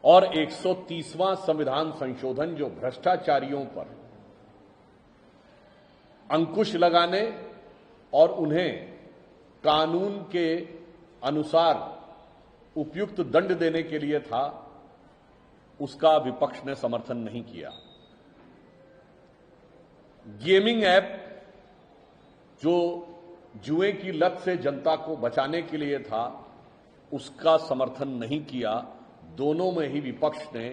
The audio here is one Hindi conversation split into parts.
और 130वां संविधान संशोधन जो भ्रष्टाचारियों पर अंकुश लगाने और उन्हें कानून के अनुसार उपयुक्त दंड देने के लिए था, उसका विपक्ष ने समर्थन नहीं किया। गेमिंग ऐप जो जुए की लत से जनता को बचाने के लिए था, उसका समर्थन नहीं किया। दोनों में ही विपक्ष ने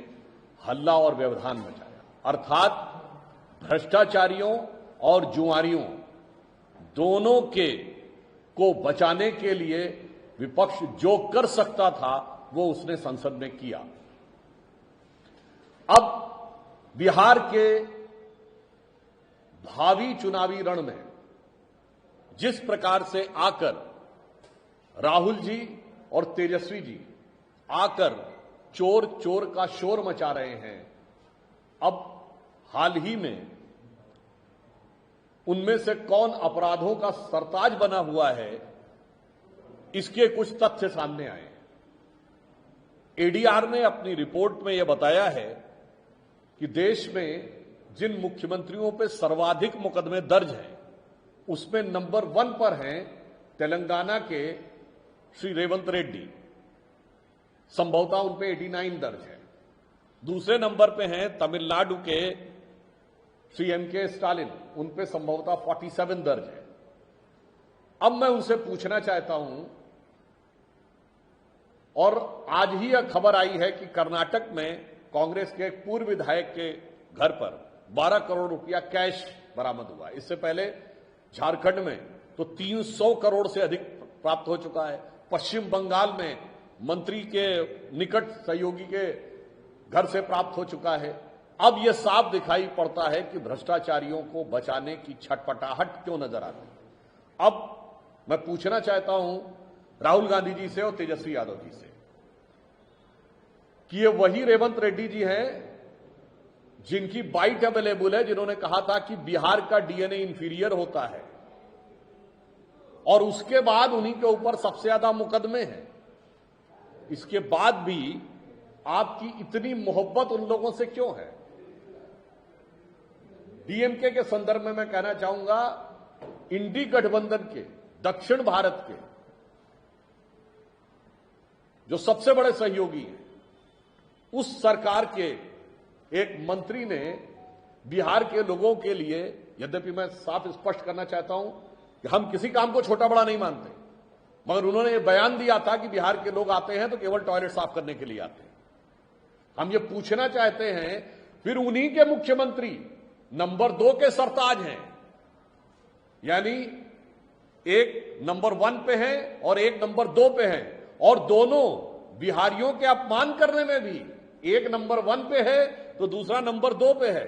हल्ला और व्यवधान मचाया। अर्थात भ्रष्टाचारियों और जुआरियों दोनों को बचाने के लिए विपक्ष जो कर सकता था वो उसने संसद में किया। अब बिहार के भावी चुनावी रण में जिस प्रकार से आकर राहुल जी और तेजस्वी जी आकर चोर चोर का शोर मचा रहे हैं, अब हाल ही में उनमें से कौन अपराधों का सरताज बना हुआ है, इसके कुछ तथ्य सामने आए। एडीआर ने अपनी रिपोर्ट में यह बताया है कि देश में जिन मुख्यमंत्रियों पर सर्वाधिक मुकदमे दर्ज हैं, उसमें नंबर 1 पर हैं तेलंगाना के श्री रेवंत रेड्डी, संभवतः उन पे 89 दर्ज है। दूसरे नंबर पे हैं तमिलनाडु के श्री एम.के. स्टालिन, उन पे संभवतः 47 दर्ज है। अब मैं उनसे पूछना चाहता हूं, और आज ही यह खबर आई है कि कर्नाटक में कांग्रेस के एक पूर्व विधायक के घर पर 12 करोड़ रुपया कैश बरामद हुआ। इससे पहले झारखंड में तो 300 करोड़ से अधिक प्राप्त हो चुका है। पश्चिम बंगाल में मंत्री के निकट सहयोगी के घर से प्राप्त हो चुका है। अब यह साफ दिखाई पड़ता है कि भ्रष्टाचारियों को बचाने की छटपटाहट क्यों नजर आती है। अब मैं पूछना चाहता हूं राहुल गांधी जी से और तेजस्वी यादव जी से कि ये वही रेवंत रेड्डी जी हैं जिनकी बाइट अवेलेबल है, जिन्होंने कहा था कि बिहार का डीएनए इंफीरियर होता है, और उसके बाद उन्हीं के ऊपर सबसे ज्यादा मुकदमे हैं। इसके बाद भी आपकी इतनी मोहब्बत उन लोगों से क्यों है? डीएमके के संदर्भ में मैं कहना चाहूंगा, इंडी गठबंधन के दक्षिण भारत के जो सबसे बड़े सहयोगी हैं, उस सरकार के एक मंत्री ने बिहार के लोगों के लिए, यद्यपि मैं साफ स्पष्ट करना चाहता हूं कि हम किसी काम को छोटा बड़ा नहीं मानते, मगर उन्होंने ये बयान दिया था कि बिहार के लोग आते हैं तो केवल टॉयलेट साफ करने के लिए आते हैं। हम ये पूछना चाहते हैं, फिर उन्हीं के मुख्यमंत्री नंबर 2 के सरताज हैं, यानी एक नंबर 1 पे है और एक नंबर 2 पे है, और दोनों बिहारियों के अपमान करने में भी एक नंबर 1 पे है तो दूसरा नंबर 2 पे है।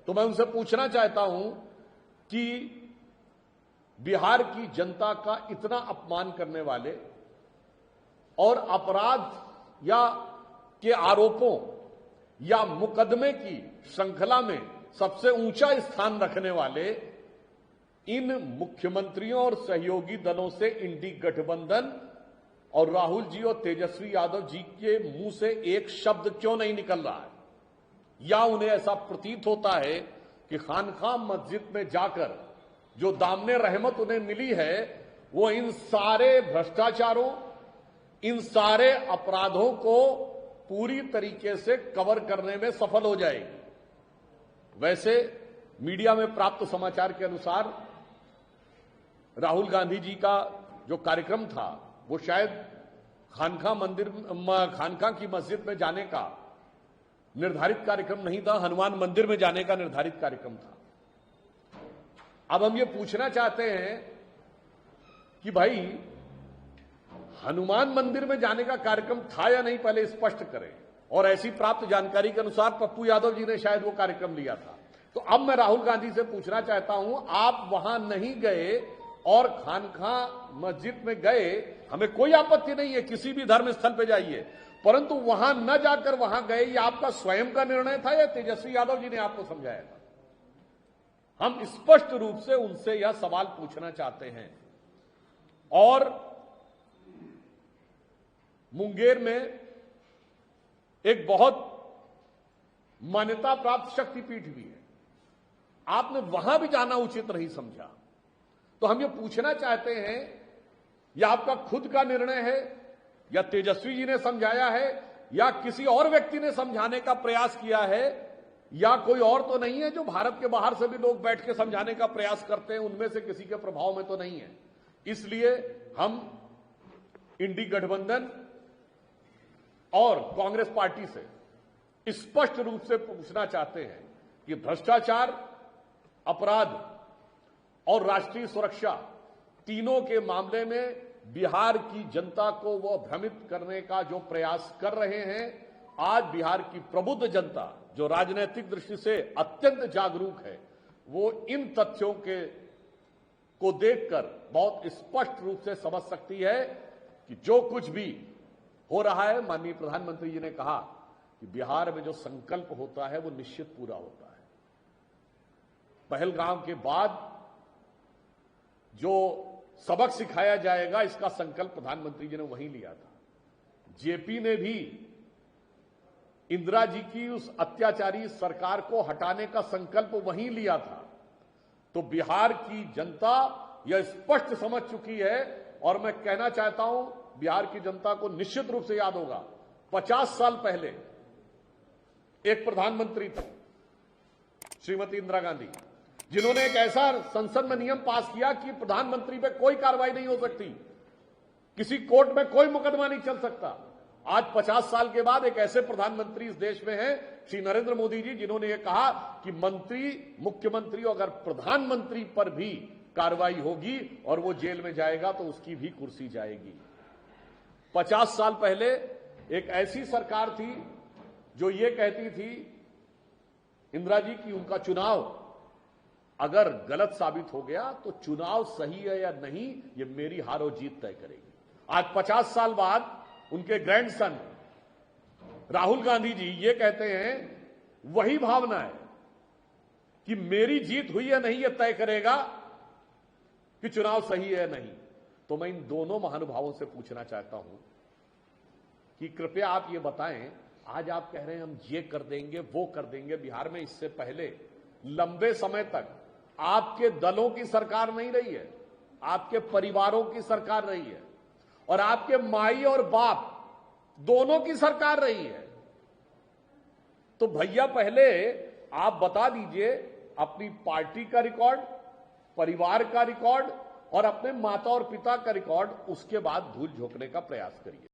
तो मैं उनसे पूछना चाहता हूं कि बिहार की जनता का इतना अपमान करने वाले और अपराध या के आरोपों या मुकदमे की श्रृंखला में सबसे ऊंचा स्थान रखने वाले इन मुख्यमंत्रियों और सहयोगी दलों से इंडी गठबंधन और राहुल जी और तेजस्वी यादव जी के मुंह से एक शब्द क्यों नहीं निकल रहा है? या उन्हें ऐसा प्रतीत होता है कि खानकाह मस्जिद में जाकर जो दामने रहमत उन्हें मिली है, वो इन सारे भ्रष्टाचारों, इन सारे अपराधों को पूरी तरीके से कवर करने में सफल हो जाएगी। वैसे मीडिया में प्राप्त समाचार के अनुसार राहुल गांधी जी का जो कार्यक्रम था, वो शायद खानकाह की मस्जिद में जाने का निर्धारित कार्यक्रम नहीं था, हनुमान मंदिर में जाने का निर्धारित कार्यक्रम था। अब हम ये पूछना चाहते हैं कि भाई हनुमान मंदिर में जाने का कार्यक्रम था या नहीं, पहले स्पष्ट करें। और ऐसी प्राप्त जानकारी के अनुसार पप्पू यादव जी ने शायद वो कार्यक्रम लिया था। तो अब मैं राहुल गांधी से पूछना चाहता हूं, आप वहां नहीं गए और खानकाह मस्जिद में गए, हमें कोई आपत्ति नहीं है, किसी भी धर्म स्थल पर जाइए, परंतु वहां न जाकर वहां गए, ये आपका स्वयं का निर्णय था या तेजस्वी यादव जी ने आपको समझाया था? हम स्पष्ट रूप से उनसे यह सवाल पूछना चाहते हैं। और मुंगेर में एक बहुत मान्यता प्राप्त शक्तिपीठ भी है, आपने वहां भी जाना उचित नहीं समझा। तो हम ये पूछना चाहते हैं, यह आपका खुद का निर्णय है या तेजस्वी जी ने समझाया है या किसी और व्यक्ति ने समझाने का प्रयास किया है, या कोई और तो नहीं है जो भारत के बाहर से भी लोग बैठ के समझाने का प्रयास करते हैं, उनमें से किसी के प्रभाव में तो नहीं है। इसलिए हम इंडी गठबंधन और कांग्रेस पार्टी से स्पष्ट रूप से पूछना चाहते हैं कि भ्रष्टाचार, अपराध और राष्ट्रीय सुरक्षा तीनों के मामले में बिहार की जनता को वो भ्रमित करने का जो प्रयास कर रहे हैं, आज बिहार की प्रबुद्ध जनता जो राजनीतिक दृष्टि से अत्यंत जागरूक है, वो इन तथ्यों को देखकर बहुत स्पष्ट रूप से समझ सकती है कि जो कुछ भी हो रहा है, माननीय प्रधानमंत्री जी ने कहा कि बिहार में जो संकल्प होता है वो निश्चित पूरा होता है। पहलगाम के बाद जो सबक सिखाया जाएगा, इसका संकल्प प्रधानमंत्री जी ने वहीं लिया था। जेपी ने भी इंदिरा जी की उस अत्याचारी सरकार को हटाने का संकल्प वहीं लिया था। तो बिहार की जनता यह स्पष्ट समझ चुकी है, और मैं कहना चाहता हूं बिहार की जनता को निश्चित रूप से याद होगा, 50 साल पहले एक प्रधानमंत्री थी श्रीमती इंदिरा गांधी, जिन्होंने एक ऐसा संसद में नियम पास किया कि प्रधानमंत्री पे कोई कार्रवाई नहीं हो सकती, किसी कोर्ट में कोई मुकदमा नहीं चल सकता। आज 50 साल के बाद एक ऐसे प्रधानमंत्री इस देश में हैं, श्री नरेंद्र मोदी जी, जिन्होंने ये कहा कि मंत्री, मुख्यमंत्री, अगर प्रधानमंत्री पर भी कार्रवाई होगी और वो जेल में जाएगा तो उसकी भी कुर्सी जाएगी। 50 साल पहले एक ऐसी सरकार थी जो ये कहती थी इंदिरा जी की उनका चुनाव अगर गलत साबित हो गया तो चुनाव सही है या नहीं, ये मेरी हारो जीत तय करेगी। आज 50 साल बाद उनके ग्रैंडसन राहुल गांधी जी ये कहते हैं, वही भावना है कि मेरी जीत हुई या नहीं, ये तय करेगा कि चुनाव सही है या नहीं। तो मैं इन दोनों महानुभावों से पूछना चाहता हूं कि कृपया आप ये बताएं, आज आप कह रहे हैं हम ये कर देंगे, वो कर देंगे। बिहार में इससे पहले लंबे समय तक आपके दलों की सरकार नहीं रही है, आपके परिवारों की सरकार रही है, और आपके माई और बाप दोनों की सरकार रही है। तो भैया पहले आप बता दीजिए अपनी पार्टी का रिकॉर्ड, परिवार का रिकॉर्ड और अपने माता और पिता का रिकॉर्ड, उसके बाद धूल झोंकने का प्रयास करिए।